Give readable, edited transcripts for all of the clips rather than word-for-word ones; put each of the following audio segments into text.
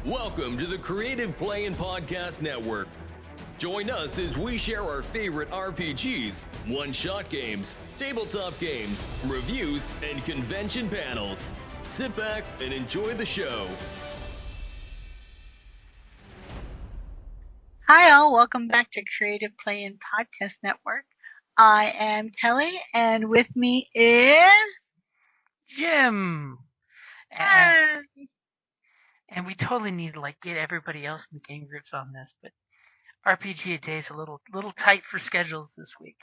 Welcome to the Creative Play and Podcast Network. Join us as we share our favorite RPGs, one-shot games, tabletop games, reviews, and convention panels. Sit back and enjoy the show. Hi all, welcome back to Creative Play and Podcast Network. I am Kelly, and with me is Jim. And we totally need to get everybody else in the game groups on this, but RPGaDay is a little tight for schedules this week.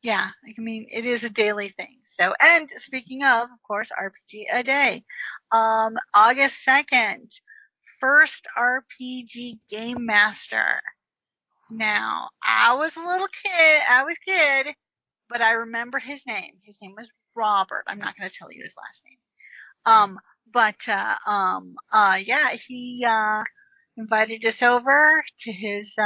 Yeah, I mean, it is a daily thing. So, and speaking of course, RPGaDay. August 2nd, first RPG Game Master. Now, I was kid, but I remember his name. His name was Robert. I'm not going to tell you his last name. He invited us over to his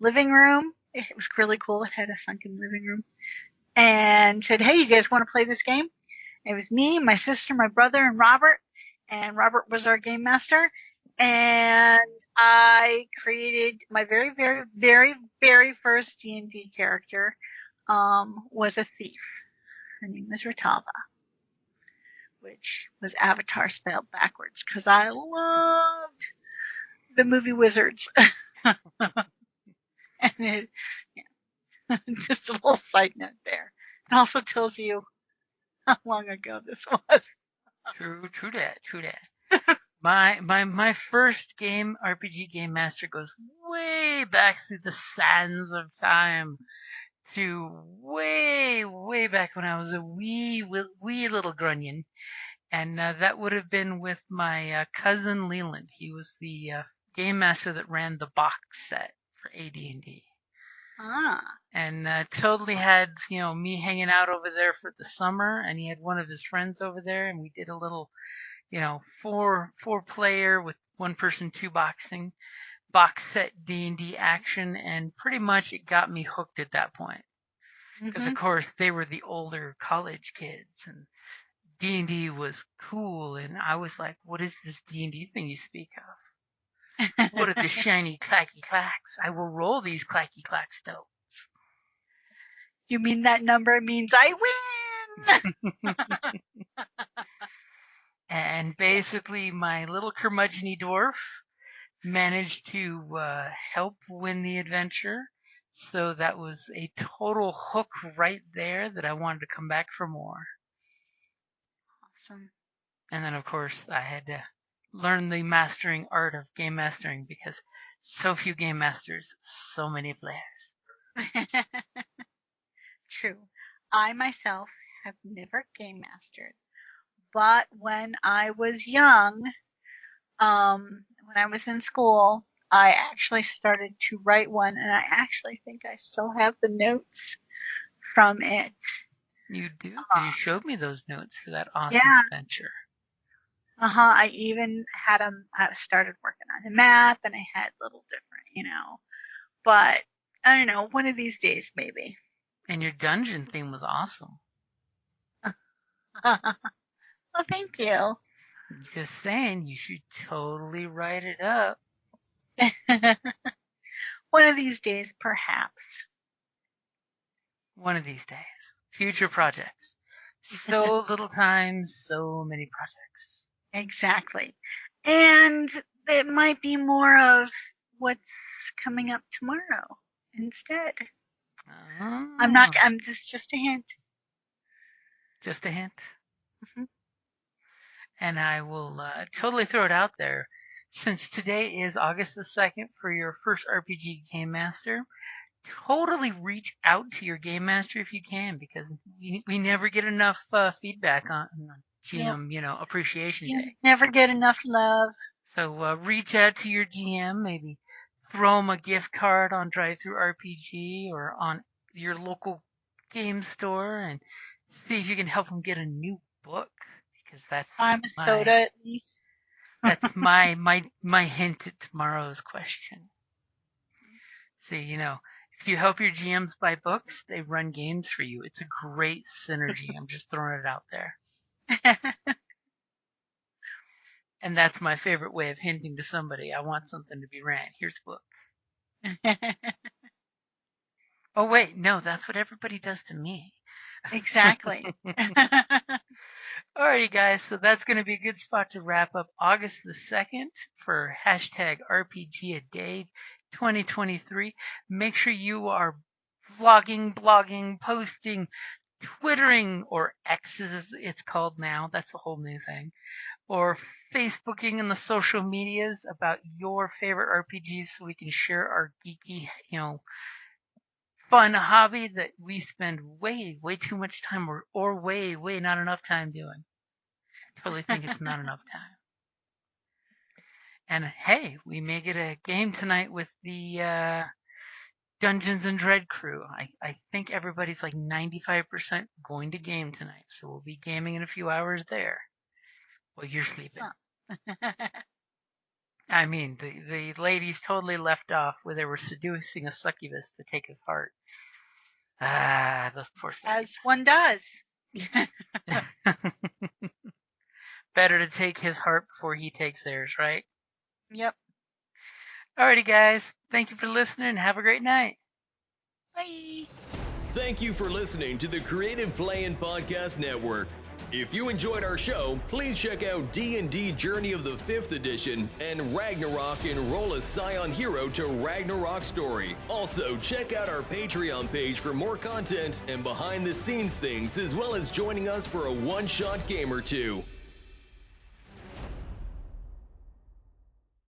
living room. It was really cool. It had a sunken living room. And said, hey, you guys want to play this game? It was me, my sister, my brother, and Robert. And Robert was our game master. And I created my very, very, very, very first D&D character, was a thief. Her name was Ratava, which was Avatar spelled backwards, because I loved the movie Wizards. And just a little side note there. It also tells you how long ago this was. True that. My first RPG game master goes way back through the sands of time to way back when I was a wee little grunion. And that would have been with my cousin Leland. He was the game master that ran the box set for AD&D. And totally had, me hanging out over there for the summer, and he had one of his friends over there, and we did a little, four player with one person, two boxing, box set D&D action, and pretty much it got me hooked at that point. Because, of course, they were the older college kids, and D&D was cool, and I was like, what is this D&D thing you speak of? What are the shiny clacky clacks? I will roll these clacky clack stones. You mean that number means I win? And basically, my little curmudgeon dwarf managed to help win the adventure. So that was a total hook right there that I wanted to come back for more. Awesome. And then, of course, I had to learn the mastering art of game mastering because so few game masters, so many players. True. I myself have never game mastered, but when I was young, when I was in school, I actually started to write one, and I actually think I still have the notes from it. You do? You showed me those notes for that awesome adventure. I even had I started working on a map, and I had little different, but I don't know, one of these days maybe. And your dungeon theme was awesome. Well, thank you. Just saying, you should totally write it up. One of these days, perhaps. One of these days. Future projects. So little time, so many projects. Exactly. And it might be more of what's coming up tomorrow instead. I'm just a hint. Just a hint? Mm-hmm. And I will totally throw it out there. Since today is August the 2nd for your first RPG Game Master, totally reach out to your Game Master if you can, because we never get enough feedback on GM, Appreciation Day. Never get enough love. So reach out to your GM, maybe throw them a gift card on DriveThruRPG or on your local game store and see if you can help them get a new book, because that's soda at least. That's my hint at tomorrow's question. See, if you help your GMs buy books, they run games for you. It's a great synergy. I'm just throwing it out there. And that's my favorite way of hinting to somebody, I want something to be ran. Here's the book. Oh, wait, no, that's what everybody does to me. Exactly. Alrighty, guys, so that's going to be a good spot to wrap up August the 2nd for hashtag RPGaDay 2023. Make sure you are vlogging, blogging, posting, Twittering, or X as it's called now. That's a whole new thing. Or Facebooking in the social medias about your favorite RPGs so we can share our geeky, fun hobby that we spend way, way too much time or way, way not enough time doing. Totally think it's not enough time. And hey, we may get a game tonight with the Dungeons and Dread crew. I think everybody's like 95% going to game tonight, so we'll be gaming in a few hours there while you're sleeping. I mean, the ladies totally left off where they were seducing a succubus to take his heart. Ah, those poor succubuses. As one does. Better to take his heart before he takes theirs, right? Yep. Alrighty, guys. Thank you for listening and have a great night. Bye. Thank you for listening to the Creative Play-In Podcast Network. If you enjoyed our show, please check out D&D Journey of the 5th Edition and Ragnarok Enroll a Scion Hero to Ragnarok Story. Also, check out our Patreon page for more content and behind-the-scenes things, as well as joining us for a one-shot game or two.